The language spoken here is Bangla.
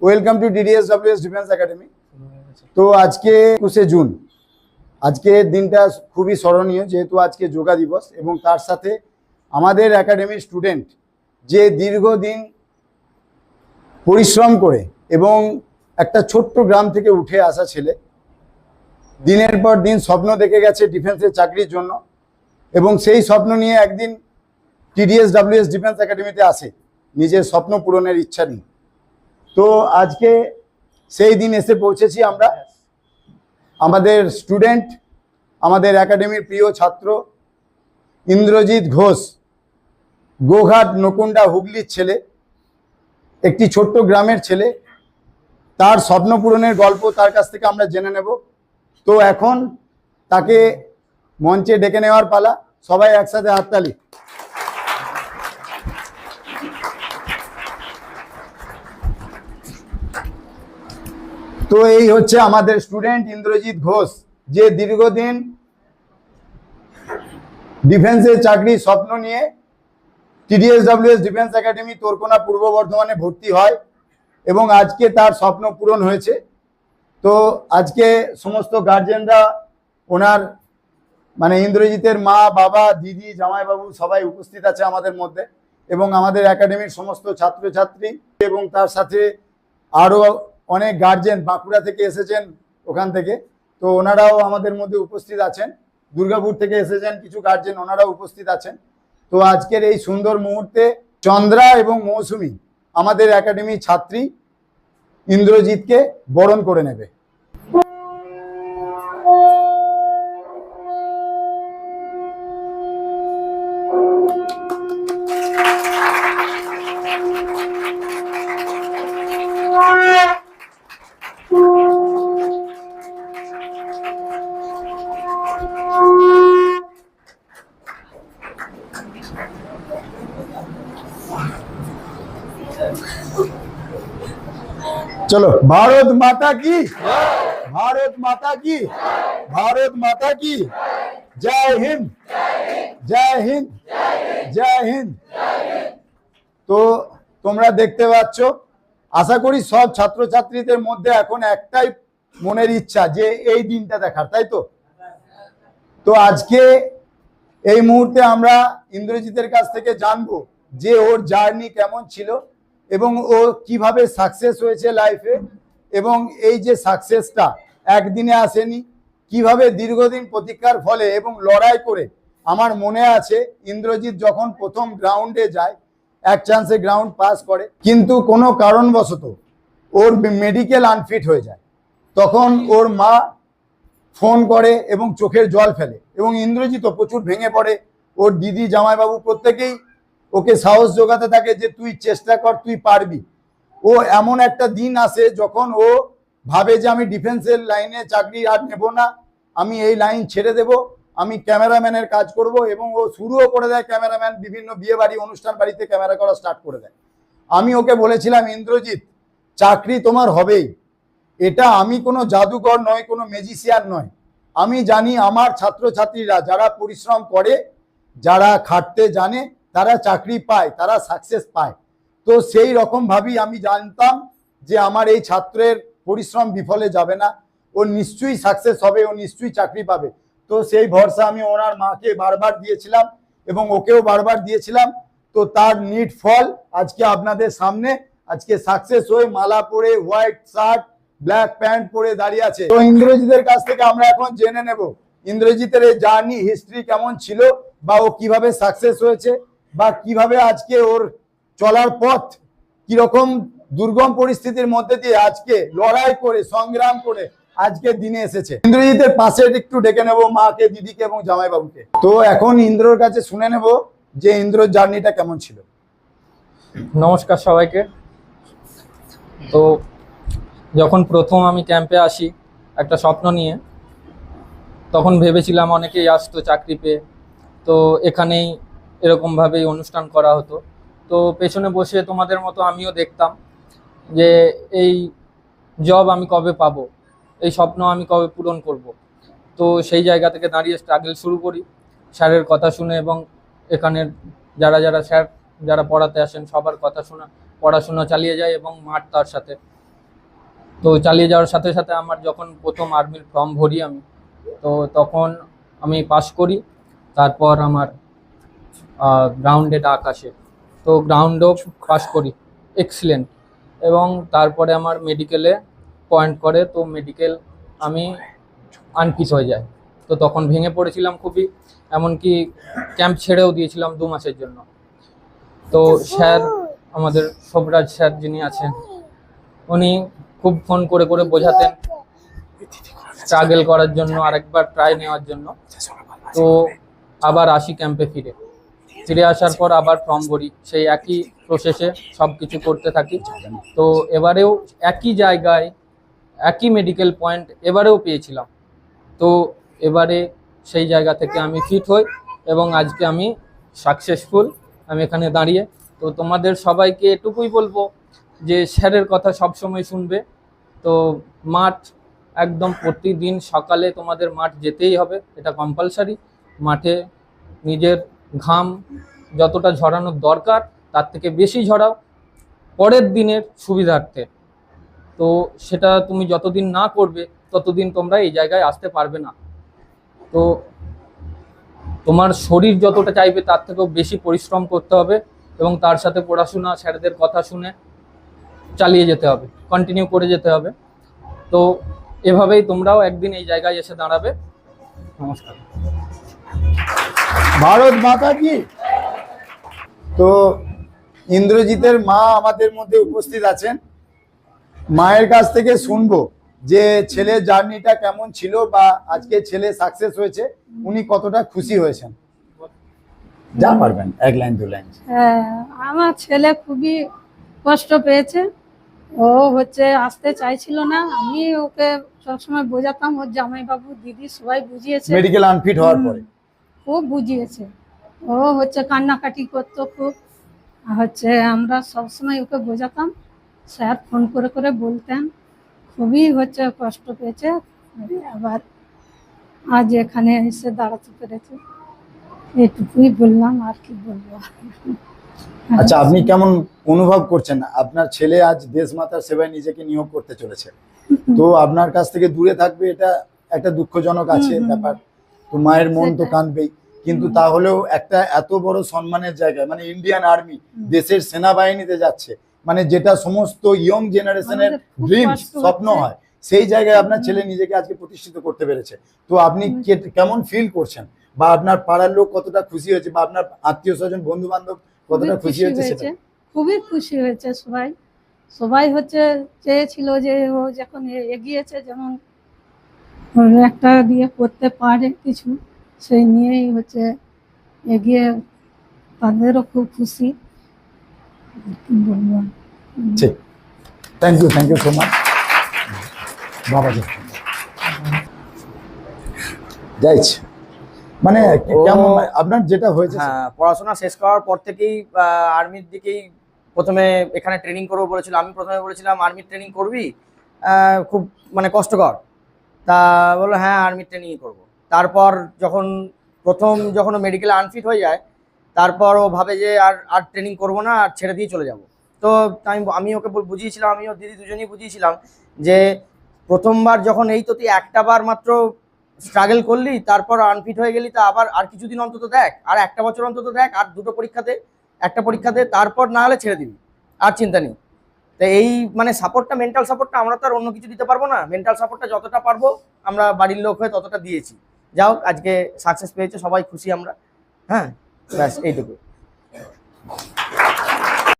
Welcome to DDSWS defence academy. তো আজকে 21শে জুন, আজকের দিনটা খুবই স্মরণীয়, যেহেতু আজকে যোগা দিবস এবং তার সাথে আমাদের একাডেমির স্টুডেন্ট যে দীর্ঘদিন পরিশ্রম করে এবং একটা ছোট্ট গ্রাম থেকে উঠে আসা ছেলে দিনের পর দিন স্বপ্ন দেখে গেছে ডিফেন্সের চাকরির জন্য, এবং সেই স্বপ্ন নিয়ে একদিন DDSWS ডিফেন্স একাডেমিতে আসে নিজের স্বপ্ন পূরণের ইচ্ছা নিয়ে। তো আজকে সেই দিন এসে পৌঁছেছি আমরা। আমাদের স্টুডেন্ট, আমাদের একাডেমির প্রিয় ছাত্র ইন্দ্রজিৎ ঘোষ, গোঘাট নকুন্ডা হুগলির ছেলে, একটি ছোট্ট গ্রামের ছেলে। তার স্বপ্ন পূরণের গল্প তার কাছ থেকে আমরা জেনে নেব। তো এখন তাকে মঞ্চে ডেকে নেওয়ার পালা। সবাই একসাথে হাততালি। তো এই হচ্ছে আমাদের স্টুডেন্ট ইন্দ্রজিৎ ঘোষ, যে দীর্ঘদিন ডিফেন্সের চাকরির স্বপ্ন নিয়ে DDSWS ডিফেন্স একাডেমি তোরকোনা পূর্ব বর্ধমানে ভর্তি হয় এবং আজকে তার স্বপ্ন পূরণ হয়েছে। তো আজকে সমস্ত গার্জেনরা, ওনার মানে ইন্দ্রজিতের মা, বাবা, দিদি, জামাইবাবু সবাই উপস্থিত আছে আমাদের মধ্যে, এবং আমাদের একাডেমির সমস্ত ছাত্রছাত্রী এবং তার সাথে আরও অনেক গার্জেন বাঁকুড়া থেকে এসেছেন ওখান থেকে। তো ওনারাও আমাদের মধ্যে উপস্থিত আছেন। দুর্গাপুর থেকে এসেছেন কিছু গার্জেন, ওনারাও উপস্থিত আছেন। তো আজকের এই সুন্দর মুহূর্তে চন্দ্রা এবং মৌসুমী আমাদের একাডেমির ছাত্রী ইন্দ্রজিৎকে বরণ করে নেবে। चलो, भारत माता की, भारत माता की, भारत माता की जय हिंद, जय हिंद, जय हिंद। তো তোমরা দেখতে পাচ্ছ, আশা করি সব ছাত্রছাত্রীদের মধ্যে এখন একটাই মনের ইচ্ছা যে এই দিনটা দেখার, তাই তো? তো আজকে এই মুহূর্তে আমরা ইন্দ্রজিতের কাছ থেকে জানবো যে ওর জার্নি কেমন ছিল এবং ও কিভাবে সাকসেস হয়েছে লাইফে, এবং এই যে সাকসেসটা একদিনে আসেনি, কিভাবে দীর্ঘদিন প্রতীক্ষার ফলে এবং লড়াই করে। আমার মনে আছে ইন্দ্রজিৎ যখন প্রথম গ্রাউন্ডে যায়, এক চান্সে গ্রাউন্ড পাস করে, কিন্তু কোনো কারণবশত ওর মেডিকেল আনফিট হয়ে যায়। তখন ওর মা ফোন করে এবং চোখের জল ফেলে, এবং ইন্দ্রজিৎও প্রচুর ভেঙে পড়ে। ওর দিদি, জামাইবাবু প্রত্যেকেই ওকে সাহস যোগাতে থাকে যে তুই চেষ্টা কর, তুই পারবি। ও এমন একটা দিন আসে যখন ও ভাবে যে আমি ডিফেন্সের লাইনে চাকরি আর নেব না, আমি এই লাইন ছেড়ে দেব, আমি ক্যামেরাম্যানের কাজ করব। এবং ও শুরুও করে দেয় ক্যামেরাম্যান, বিভিন্ন বিয়ে বাড়ি, অনুষ্ঠান বাড়িতে ক্যামেরা করা স্টার্ট করে দেয়। আমি ওকে বলেছিলাম, ইন্দ্রজিৎ চাকরি তোমার হবেই, এটা আমি কোনো জাদুকর নয়, কোনো ম্যাজিশিয়ান নয়। আমি জানি আমার ছাত্রছাত্রীরা যারা পরিশ্রম করে, যারা খাটতে জানে, তারা চাকরি পায়, তারা সাকসেস পায়। তো সেই রকম ভাবেই আমি জানতাম যে আমার এই ছাত্রের পরিশ্রম বিফলে যাবে না, ও নিশ্চয়ই সাকসেস হবে, ও নিশ্চয়ই চাকরি পাবে। তো সেই ভরসা আমি ওনার মাকে বারবার দিয়েছিলাম এবং ওকেও বারবার দিয়েছিলাম। তো তার নিট ফল আজকে আপনাদের সামনে, আজকে সাকসেস হয়ে মালা পরে, হোয়াইট শার্ট, ব্ল্যাক প্যান্ট পরে দাঁড়িয়ে আছে। তো ইন্দ্রজিতের কাছ থেকে আমরা এখন জেনে নেব ইন্দ্রজিতের এই জার্নি হিস্ট্রি কেমন ছিল, বা ও কিভাবে সাকসেস হয়েছে, বা কিভাবে আজকে ওর চলার পথ কিরকম দুর্গম পরিস্থিতির মধ্যে দিয়ে আজকে লড়াই করে, সংগ্রাম করে আজকে দিনে এসেছে। ইন্দ্রজিতের পাশে একটু ডেকে নেব মাকে, দিদিকে এবং জামাইবাবুকে। তো এখন ইন্দ্রর কাছে শুনে নেব যে ইন্দ্রর জার্নিটা কেমন ছিল। নমস্কার সবাইকে। তো যখন প্রথম আমি ক্যাম্পে আসি একটা স্বপ্ন নিয়ে, তখন ভেবেছিলাম অনেকেই আসতো চাকরি পেয়ে, তো এখানেই এরকমভাবেই অনুষ্ঠান করা হতো। তো পেছনে বসে তোমাদের মতো আমিও দেখতাম যে এই জব আমি কবে পাবো, এই স্বপ্ন আমি কবে পূরণ করব। তো সেই জায়গা থেকে দাঁড়িয়ে স্ট্রাগল শুরু করি স্যারের কথা শুনে, এবং এখানের যারা স্যার যারা পড়াতে আসেন সবার কথা শোনা, পড়াশোনা চালিয়ে যায় এবং মাঠ তার সাথে। তো চালিয়ে যাওয়ার সাথে সাথে আমার যখন প্রথম আর্মির ফর্ম ভরি আমি, তো তখন আমি পাস করি। তারপর আমার গ্রাউন্ডে ডাক আসে, তো গ্রাউন্ডেও পাস করি এক্সিলেন্ট। এবং তারপরে আমার মেডিকেলে পয়েন্ট করে, তো মেডিকেল আমি আনফিট হয়ে যায়। তো তখন ভেঙে পড়েছিলাম খুবই, এমনকি ক্যাম্প ছেড়েও দিয়েছিলাম 2 মাসের জন্য। তো স্যার, আমাদের সবরাজ স্যার যিনি আছেন, উনি খুব ফোন করে করে বোঝাতেন স্ট্রাগল করার জন্য, আরেকবার ট্রাই নেওয়ার জন্য। তো আবার আসি ক্যাম্পে ফিরে আসার পর আবার ফর্ম ভরি, সেই একই প্রসেসে সব কিছু করতে থাকি। তো এবারেও একই জায়গায় একই মেডিকেল পয়েন্ট এবারেও পেয়েছিলাম। তো এবারে সেই জায়গা থেকে আমি ফিট হই এবং আজকে আমি সাকসেসফুল, আমি এখানে দাঁড়িয়ে। তো তোমাদের সবাইকে এটুকুই বলবো যে স্যারের কথা সবসময় শুনবে। তো মাঠ একদম প্রতিদিন সকালে তোমাদের মাঠ যেতেই হবে, এটা কম্পালসারি। মাঠে নিজের ঘাম যতটা ঝরানোর দরকার তার থেকে বেশি ঝরাও পরের দিনের সুবিধার্থে। তো সেটা তুমি যতদিন না করবে ততদিন তোমরা এই জায়গায় আসতে পারবে না। তো তোমার শরীর যতটা চাইবে তার থেকেও বেশি পরিশ্রম করতে হবে এবং তার সাথে পড়াশোনা, স্যারদের কথা শুনে চালিয়ে যেতে হবে, কন্টিনিউ করে যেতে হবে। তো এভাবেই তোমরাও একদিন এই জায়গায় এসে দাঁড়াবে। নমস্কার। ভারত মাতা কি। তো ইন্দ্রজিতের মা আমাদের মধ্যে উপস্থিত আছেন, মায়ের কাছ থেকে শুনবো যে ছেলের জার্নিটা কেমন ছিল বা আজকে ছেলে সাকসেস হয়েছে, উনি কতটা খুশি হয়েছেন। যা পারবেন, 1 লাইন 2 লাইন। হ্যাঁ, আমার ছেলে খুবই কষ্ট পেয়েছে। ও আসতে চাইছিল না, আমি ওকে সবসময় বোঝাতাম, ওর জামাইবাবু, দিদি সবাই বুঝিয়েছে। মেডিকেল আনফিট হওয়ার পরে খুব বুঝিয়েছে। ও কান্নাকাটি করতো খুব। আর আমরা সবসময় ওকে বোঝাতাম, স্যার ফোন করে করে বলতেন। খুবই কষ্ট পেয়েছে, আবার আজ এখানে এসে দাঁড়াতে পেরেছে। এটুকুই বললাম, আর কি বলবো। আচ্ছা, আপনি কেমন অনুভব করছেন? আপনার ছেলে আজ দেশমাতার সেবায় নিজেকে নিয়োগ করতে চলেছে, তো আপনার কাছ থেকে দূরে থাকবে, এটা একটা দুঃখজনক আছে ব্যাপার। তো মায়ের মন তো কাঁদবেই, কিন্তু তাহলেও একটা এত বড় সম্মানের জায়গায়, মানে ইন্ডিয়ান আর্মি, দেশের সেনাবাহিনীতে যাচ্ছে, মানে যেটা সমস্ত ইয়ং জেনারেশনের ড্রিম, স্বপ্ন হয়, সেই জায়গায় আপনার ছেলে নিজেকে আজকে প্রতিষ্ঠিত করতে পেরেছে। তো আপনি কেমন ফিল করছেন, বা আপনার পাড়ার লোক কতটা খুশি হয়েছে, বা আপনার আত্মীয় স্বজন, বন্ধু বান্ধব কতটা খুশি হয়েছে? সেটা খুবই খুশি হয়েছে সবাই। সবাই চেয়েছিল যে ও যখন এগিয়েছে, যেমন একটা দিয়ে করতে পারে কিছু, সেই নিয়েই এগিয়ে, তাদেরও খুব খুশি। কি বলবো। ঠিক, থ্যাংক ইউ সো মাচ বাবাজি। যাইছি, মানে কেমন আপনার যেটা হয়েছে? হ্যাঁ, পড়াশোনা শেষ করার পর থেকেই আর্মির দিকেই প্রথমে এখানে ট্রেনিং করবো বলেছিল। আমি প্রথমে বলেছিলাম আর্মির ট্রেনিং করবি, খুব মানে কষ্টকর। তা বললো হ্যাঁ আর্মির ট্রেনিংই করবো। তারপর যখন মেডিকেলে আনফিট হয়ে যায়, তারপর ও ভাবে যে আর ট্রেনিং করবো না, আর ছেড়ে দিয়ে চলে যাব। তো আমি ওকে বুঝিয়েছিলাম, আমি ওর দিদি দুজনেই বুঝিয়েছিলাম যে প্রথমবার যখন এই তো তুই একটা বার মাত্র স্ট্রাগল করলি, তারপর আনফিট হয়ে গেলি, তা আবার আর কিছুদিন অন্তত দেখ, আর 1 বছর অন্তত দেখ, আর 2টো পরীক্ষাতে, একটা পরীক্ষাতে, তারপর না হলে ছেড়ে দিবি, আর চিন্তা নেই। তো এই মানে সাপোর্টটা, মেন্টাল সাপোর্টটা আমরা তো আর অন্য কিছু দিতে পারবো না, মেন্টাল সাপোর্টটা যতটা পারবো আমরা বাড়ির লোক হয়ে ততটা দিয়েছি। যাই হোক, আজকে সাকসেস পেয়েছে, সবাই খুশি আমরা। হ্যাঁ, ব্যাস এইটুকু।